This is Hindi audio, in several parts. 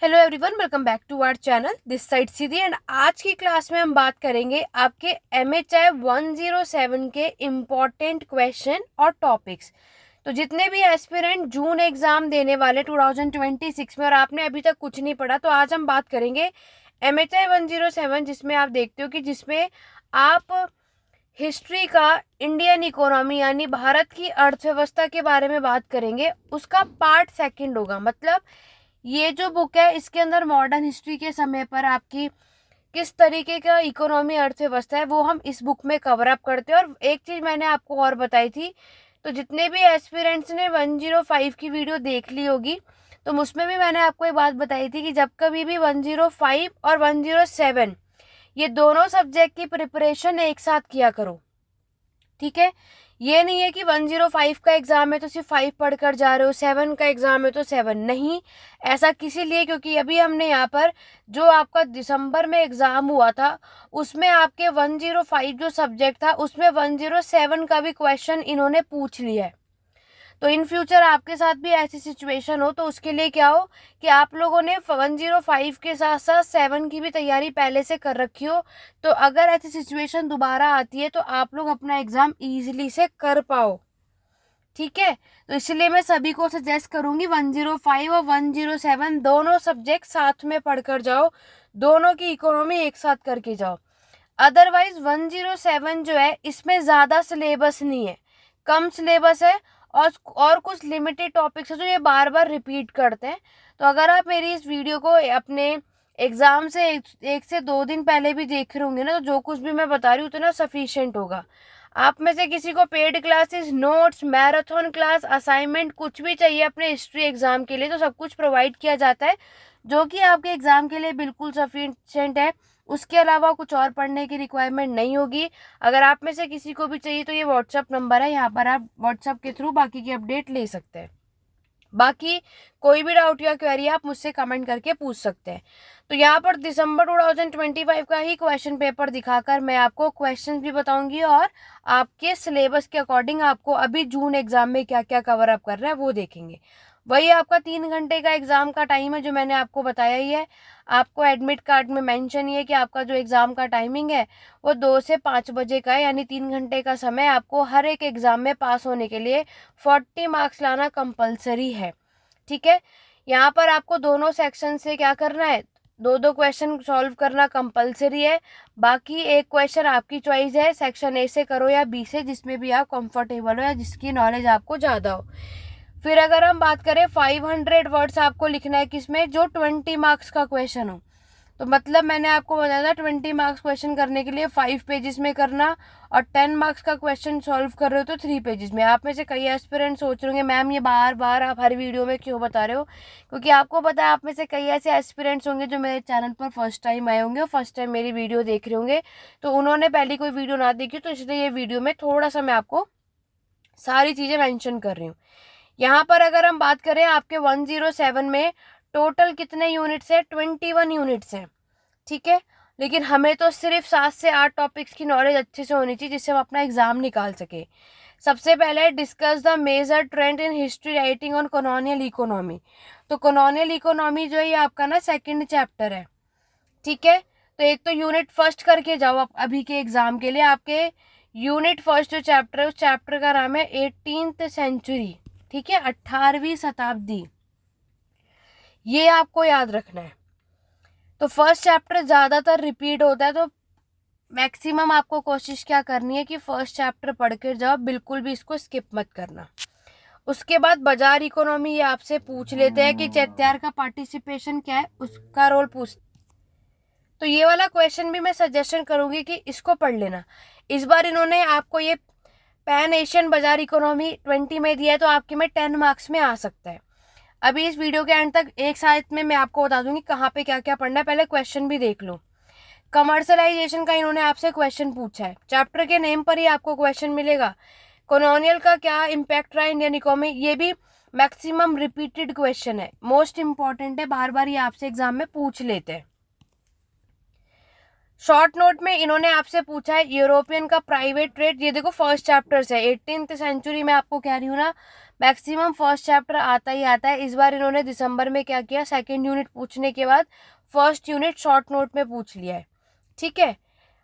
Hello everyone, welcome back to our channel this side Sidhi. And आज की क्लास में हम बात करेंगे आपके MHI 107 के इम्पॉर्टेंट क्वेश्चन और टॉपिक्स। तो जितने भी एस्पिरेंट जून एग्जाम देने वाले 2026 में और आपने अभी तक कुछ नहीं पढ़ा, तो आज हम बात करेंगे MHI 107, जिसमें आप देखते हो कि जिसमें आप हिस्ट्री का इंडियन इकोनॉमी यानी भारत की अर्थव्यवस्था के बारे में बात करेंगे। उसका पार्ट सेकंड होगा। मतलब ये जो बुक है इसके अंदर मॉडर्न हिस्ट्री के समय पर आपकी किस तरीके का इकोनॉमी अर्थव्यवस्था है वो हम इस बुक में कवर अप करते हैं। और एक चीज़ मैंने आपको और बताई थी, तो जितने भी एस्पिरेंट्स ने 105 की वीडियो देख ली होगी, तो उसमें भी मैंने आपको एक बात बताई थी कि जब कभी भी 105 और 107 ये दोनों सब्जेक्ट की प्रिपरेशन एक साथ किया करो। ठीक है, ये नहीं है कि 105 का एग्जाम है तो सिर्फ 5 पढ़कर जा रहे हो, 7 का एग्जाम है तो 7 नहीं। ऐसा किसी लिए क्योंकि अभी हमने यहाँ पर जो आपका दिसंबर में एग्जाम हुआ था उसमें आपके 105 जो सब्जेक्ट था उसमें 107 का भी क्वेश्चन इन्होंने पूछ लिया है। तो इन फ्यूचर आपके साथ भी ऐसी सिचुएशन हो तो उसके लिए क्या हो कि आप लोगों ने 105 के साथ साथ 7 की भी तैयारी पहले से कर रखी हो। तो अगर ऐसी सिचुएशन दोबारा आती है तो आप लोग अपना एग्जाम इजीली से कर पाओ। ठीक है, तो इसलिए मैं सभी को सजेस्ट करूंगी 105 और 107 दोनों सब्जेक्ट साथ में पढ़कर जाओ, दोनों की इकोनॉमी एक साथ करके जाओ। अदरवाइज 107 जो है इसमें ज़्यादा सिलेबस नहीं है, कम सिलेबस है और कुछ लिमिटेड टॉपिक्स है जो ये बार बार रिपीट करते हैं। तो अगर आप मेरी इस वीडियो को अपने एग्ज़ाम से एक से 2 दिन पहले भी देख रहे होंगे ना, तो जो कुछ भी मैं बता रही हूँ उतना सफिशिएंट होगा। आप में से किसी को paid classes, notes, marathon class, assignment कुछ भी चाहिए अपने हिस्ट्री एग्ज़ाम के लिए तो सब कुछ प्रोवाइड किया जाता है, जो कि आपके एग्ज़ाम के लिए बिल्कुल सफिशिएंट है। उसके अलावा कुछ और पढ़ने की रिक्वायरमेंट नहीं होगी। अगर आप में से किसी को भी चाहिए तो ये व्हाट्सअप नंबर है, यहाँ पर आप व्हाट्सअप के थ्रू बाकी की अपडेट ले सकते हैं। बाकी कोई भी डाउट या क्वेरी आप मुझसे कमेंट करके पूछ सकते हैं। तो यहाँ पर दिसंबर 2025 का ही क्वेश्चन पेपर दिखाकर मैं आपको क्वेश्चंस भी बताऊंगी और आपके सिलेबस के अकॉर्डिंग आपको अभी जून एग्जाम में क्या क्या कवर अप कर रहा है वो देखेंगे। वही आपका 3 घंटे का एग्जाम का टाइम है जो मैंने आपको बताया ही है। आपको एडमिट कार्ड में मेंशन ही है कि आपका जो एग्जाम का टाइमिंग है वो 2 से 5 बजे का है, यानी 3 घंटे का समय आपको हर एक एग्जाम में पास होने के लिए 40 मार्क्स लाना कंपलसरी है। ठीक है, यहाँ पर आपको दोनों सेक्शन से क्या करना है, दो दो क्वेश्चन सॉल्व करना कंपलसरी है। बाकी एक क्वेश्चन आपकी चॉइस है, सेक्शन ए से करो या बी से, जिसमें भी आप कंफर्टेबल हो या जिसकी नॉलेज आपको ज़्यादा हो। फिर अगर हम बात करें 500 वर्ड्स आपको लिखना है किसमें, जो 20 मार्क्स का क्वेश्चन हो। तो मतलब मैंने आपको बताया था 20 मार्क्स क्वेश्चन करने के लिए 5 पेजेस में करना, और 10 मार्क्स का क्वेश्चन सॉल्व कर रहे हो तो 3 पेजेस में। आप में से कई एस्पिरेंट सोच रहे होंगे मैम ये बार बार आप हर वीडियो में क्यों बता रहे हो, क्योंकि आपको पता है आप में से कई ऐसे एस्पिरेंट्स होंगे जो मेरे चैनल पर फर्स्ट टाइम आए होंगे और फर्स्ट टाइम मेरी वीडियो देख रहे होंगे, तो उन्होंने पहले कोई वीडियो ना देखी, तो इसलिए ये वीडियो में थोड़ा सा मैं आपको सारी चीज़ें मैंशन कर रही हूँ। यहाँ पर अगर हम बात करें आपके 107 में टोटल कितने यूनिट्स है, 21 यूनिट्स हैं। ठीक है, लेकिन हमें तो सिर्फ 7 से 8 टॉपिक्स की नॉलेज अच्छे से होनी चाहिए जिससे हम अपना एग्जाम निकाल सके। सबसे पहले discuss the major trend in history writing on colonial economy. तो कॉलोनियल इकोनॉमी जो है ये आपका ना सेकंड चैप्टर है। ठीक है, तो एक तो यूनिट फर्स्ट करके जाओ आप अभी के एग्जाम के लिए। आपके यूनिट फर्स्ट जो चैप्टर है उस चैप्टर का नाम है 18th सेंचुरी। ठीक है, 18वीं शताब्दी, ये आपको याद रखना है। तो फर्स्ट चैप्टर ज़्यादातर रिपीट होता है, तो मैक्सिमम आपको कोशिश क्या करनी है कि फर्स्ट चैप्टर पढ़ कर जाओ, बिल्कुल भी इसको स्किप मत करना। उसके बाद बाजार इकोनॉमी, ये आपसे पूछ लेते हैं कि चैत्यार का पार्टिसिपेशन क्या है, उसका रोल पूछ। तो ये वाला क्वेश्चन भी मैं सजेशन करूंगी कि इसको पढ़ लेना। इस बार इन्होंने आपको ये पैन एशियन बाजार इकोनॉमी 20 में दिया है, तो आपके में 10 मार्क्स में आ सकता है। अभी इस वीडियो के एंड तक एक साथ में मैं आपको बता दूंगी कहाँ पे क्या क्या पढ़ना है, पहले क्वेश्चन भी देख लो। कमर्शलाइजेशन का इन्होंने आपसे क्वेश्चन पूछा है, चैप्टर के नेम पर ही आपको क्वेश्चन मिलेगा। कॉलोनियल का क्या इम्पैक्ट रहा इंडियन इकोनॉमी, ये भी मैक्सिमम रिपीटेड क्वेश्चन है, मोस्ट इंपॉर्टेंट है, बार बार ये आपसे एग्जाम में पूछ लेते हैं। शॉर्ट नोट में इन्होंने आपसे पूछा है यूरोपियन का प्राइवेट ट्रेड। ये देखो फर्स्ट चैप्टर से 18th सेंचुरी में आपको कह रही हूँ ना, मैक्सिमम फर्स्ट चैप्टर आता ही आता है। इस बार इन्होंने दिसंबर में क्या किया, सेकेंड यूनिट पूछने के बाद फर्स्ट यूनिट शॉर्ट नोट में पूछ लिया है। ठीक है,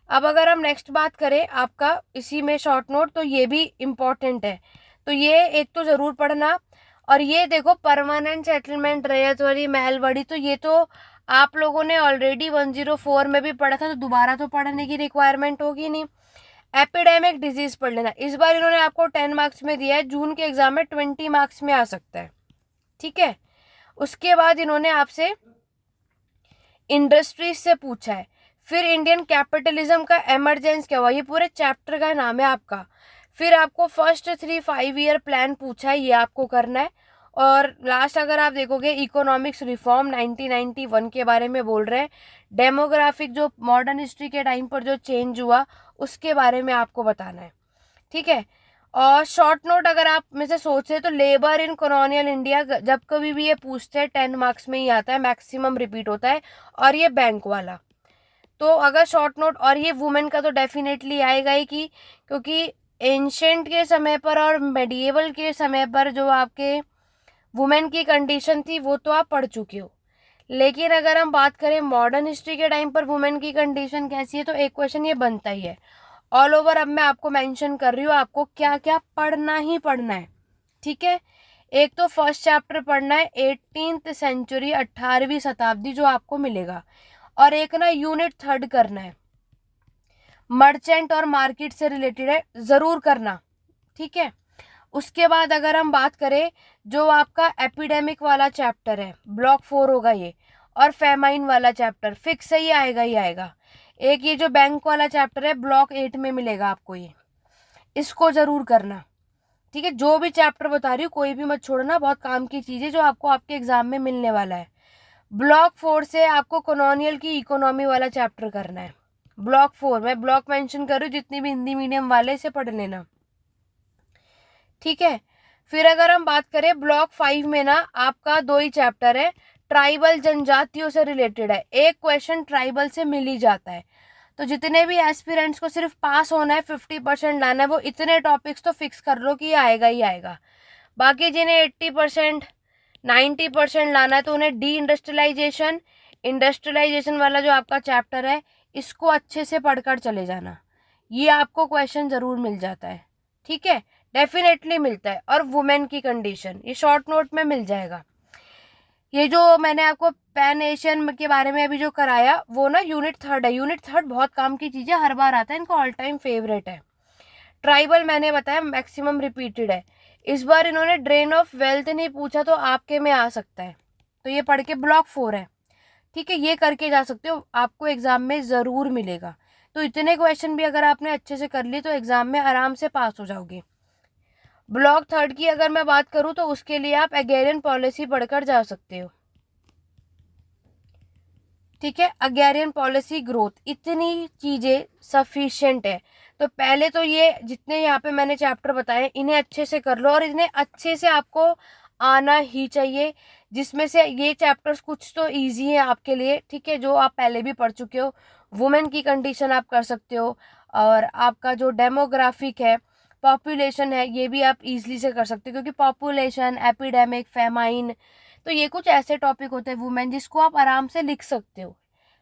अब अगर हम नेक्स्ट बात करें आपका इसी में शॉर्ट नोट, तो ये भी इम्पॉर्टेंट है, तो ये एक तो ज़रूर पढ़ना। और ये देखो परमानेंट सेटलमेंट, रैयतवाड़ी, महलवाड़ी, तो ये तो आप लोगों ने ऑलरेडी 104 में भी पढ़ा था, तो दोबारा तो पढ़ने की रिक्वायरमेंट होगी नहीं। एपिडेमिक डिजीज पढ़ लेना। इस बार इन्होंने आपको 10 मार्क्स में दिया है, जून के एग्जाम में 20 मार्क्स में आ सकता है। ठीक है, उसके बाद इन्होंने आपसे इंडस्ट्रीज से पूछा है, फिर इंडियन कैपिटलिज्म का एमरजेंस क्या हुआ, ये पूरे चैप्टर का नाम है आपका। फिर आपको फर्स्ट 3 5 ईयर प्लान पूछा है, ये आपको करना है। और लास्ट अगर आप देखोगे इकोनॉमिक्स रिफॉर्म 1991 के बारे में बोल रहे हैं। डेमोग्राफिक जो मॉडर्न हिस्ट्री के टाइम पर जो चेंज हुआ उसके बारे में आपको बताना है। ठीक है, और शॉर्ट नोट अगर आप में से सोच रहे तो लेबर इन कॉलोनियल इंडिया, जब कभी भी ये पूछते हैं 10 मार्क्स में ही आता है, मैक्सिमम रिपीट होता है। और ये बैंक वाला, तो अगर शॉर्ट नोट, और ये वुमेन का तो डेफिनेटली आएगा ही, क्योंकि एंशेंट के समय पर और मेडिएवल के समय पर जो आपके वुमेन की कंडीशन थी वो तो आप पढ़ चुके हो। लेकिन अगर हम बात करें मॉडर्न हिस्ट्री के टाइम पर वुमेन की कंडीशन कैसी है, तो एक क्वेश्चन ये बनता ही है। ऑल ओवर अब मैं आपको मेंशन कर रही हूँ आपको क्या क्या पढ़ना ही पढ़ना है। ठीक है, एक तो फर्स्ट चैप्टर पढ़ना है 18th सेंचुरी, 18वीं शताब्दी जो आपको मिलेगा। और एक ना यूनिट 3 करना है, मर्चेंट और मार्केट से रिलेटेड है, ज़रूर करना। ठीक है, उसके बाद अगर हम बात करें जो आपका एपिडेमिक वाला चैप्टर है, ब्लॉक 4 होगा ये, और फेमाइन वाला चैप्टर फिक्स ही आएगा ही आएगा। एक ये जो बैंक वाला चैप्टर है ब्लॉक 8 में मिलेगा आपको, ये इसको ज़रूर करना। ठीक है, जो भी चैप्टर बता रही हूँ कोई भी मत छोड़ना, बहुत काम की चीज़ है जो आपको आपके एग्जाम में मिलने वाला है। ब्लॉक 4 से आपको कॉलोनियल की इकोनॉमी वाला चैप्टर करना है। ब्लॉक 4, मैं ब्लॉक मेंशन कर रही हूँ, जितनी भी हिंदी मीडियम वाले इसे पढ़ लेना। ठीक है, फिर अगर हम बात करें ब्लॉक 5 में ना आपका 2 ही चैप्टर है, ट्राइबल जनजातियों से रिलेटेड है। एक क्वेश्चन ट्राइबल से मिल ही जाता है, तो जितने भी एस्पिरेंट्स को सिर्फ पास होना है, 50% लाना है, वो इतने टॉपिक्स तो फिक्स कर लो कि आएगा ही आएगा। बाकी जिन्हें 80% 90% लाना है, तो उन्हें डी इंडस्ट्रियलाइजेशन वाला जो आपका चैप्टर है इसको अच्छे से पढ़कर चले जाना, ये आपको क्वेश्चन ज़रूर मिल जाता है। ठीक है, डेफिनेटली मिलता है। और वुमेन की कंडीशन ये शॉर्ट नोट में मिल जाएगा। ये जो मैंने आपको पैन एशियन के बारे में अभी जो कराया वो ना यूनिट 3 है। यूनिट 3 बहुत काम की चीज़ है, हर बार आता है, इनका ऑल टाइम फेवरेट है। ट्राइबल मैंने बताया मैक्सिमम रिपीटेड है। इस बार इन्होंने ड्रेन ऑफ वेल्थ नहीं पूछा, तो आपके में आ सकता है, तो ये पढ़ के ब्लॉक 4 है। ठीक है, ये करके जा सकते हो, आपको एग्जाम में ज़रूर मिलेगा। तो इतने क्वेश्चन भी अगर आपने अच्छे से कर लिए तो एग्जाम में आराम से पास हो जाओगे। ब्लॉक 3 की अगर मैं बात करूं तो उसके लिए आप एग्रेरियन पॉलिसी पढ़कर जा सकते हो। ठीक है, एग्रेरियन पॉलिसी ग्रोथ, इतनी चीज़ें सफिशिएंट है। तो पहले तो ये जितने यहाँ पे मैंने चैप्टर बताए इन्हें अच्छे से कर लो, और इन्हें अच्छे से आपको आना ही चाहिए, जिसमें से ये चैप्टर्स कुछ तो इजी है आपके लिए। ठीक है, जो आप पहले भी पढ़ चुके हो। वुमेन की कंडीशन आप कर सकते हो, और आपका जो डेमोग्राफिक है, पॉपुलेशन है, ये भी आप इजीली से कर सकते हो, क्योंकि पॉपुलेशन, एपिडेमिक, फेमाइन, तो ये कुछ ऐसे टॉपिक होते हैं वुमेन जिसको आप आराम से लिख सकते हो,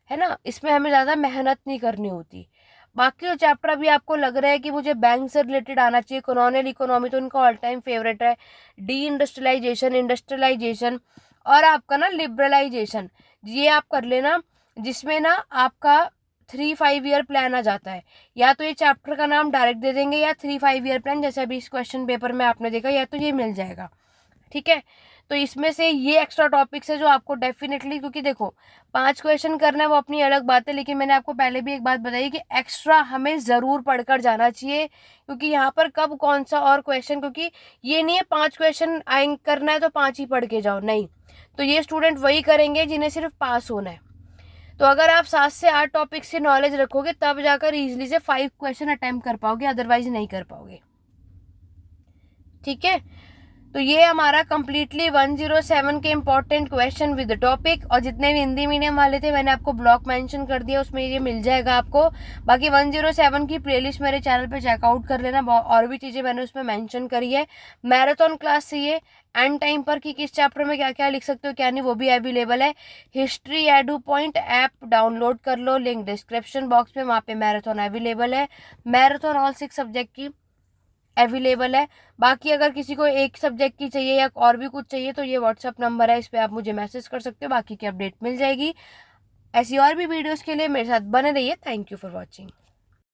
है ना। इसमें हमें ज़्यादा मेहनत नहीं करनी होती। बाकी जो चैप्टर अभी आपको लग रहा है कि मुझे बैंक से रिलेटेड आना चाहिए, कॉलोनियल इकोनॉमी, तो उनका ऑल टाइम फेवरेट है डी इंडस्ट्रियलाइजेशन और आपका ना लिबरलाइजेशन, ये आप कर लेना, जिसमें ना आपका 3 5 ईयर प्लान आ जाता है। या तो ये चैप्टर का नाम डायरेक्ट दे देंगे, या 3 5 ईयर प्लान, जैसे अभी इस क्वेश्चन पेपर में आपने देखा, या तो ये मिल जाएगा। ठीक है, तो इसमें से ये एक्स्ट्रा टॉपिक्स है जो आपको डेफिनेटली, क्योंकि देखो 5 क्वेश्चन करना है वो अपनी अलग बात है, लेकिन मैंने आपको पहले भी एक बात बताई कि एक्स्ट्रा हमें ज़रूर पढ़कर जाना चाहिए, क्योंकि यहाँ पर कब कौन सा और क्वेश्चन, क्योंकि ये नहीं है 5 क्वेश्चन करना है तो 5 ही पढ़ के जाओ, नहीं। तो ये स्टूडेंट वही करेंगे जिन्हें सिर्फ पास होना है। तो अगर आप 7 से 8 टॉपिक्स की नॉलेज रखोगे तब जाकर ईजिली से 5 क्वेश्चन अटेम्प्ट कर पाओगे, अदरवाइज नहीं कर पाओगे। ठीक है, तो ये हमारा कम्प्लीटली 107 के इम्पोर्टेंट क्वेश्चन विद टॉपिक, और जितने भी हिंदी मीडियम वाले थे मैंने आपको ब्लॉग मेंशन कर दिया, उसमें ये मिल जाएगा आपको। बाकी 107 की प्लेलिस्ट मेरे चैनल पे चेकआउट कर लेना, और भी चीज़ें मैंने उसमें मेंशन करी है। मैराथन क्लास चाहिए एंड टाइम पर कि किस चैप्टर में क्या क्या लिख सकते हो क्या नहीं, वो भी अवेलेबल है। History edu point app download कर लो, लिंक डिस्क्रिप्शन बॉक्स में, वहाँ पे मैराथन अवेलेबल है। मैराथन ऑल 6 सब्जेक्ट की अवेलेबल है। बाकी अगर किसी को एक सब्जेक्ट की चाहिए या और भी कुछ चाहिए तो ये व्हाट्सअप नंबर है, इस पर आप मुझे मैसेज कर सकते हो, बाकी की अपडेट मिल जाएगी। ऐसी और भी वीडियोस के लिए मेरे साथ बने रहिए। Thank you for watching.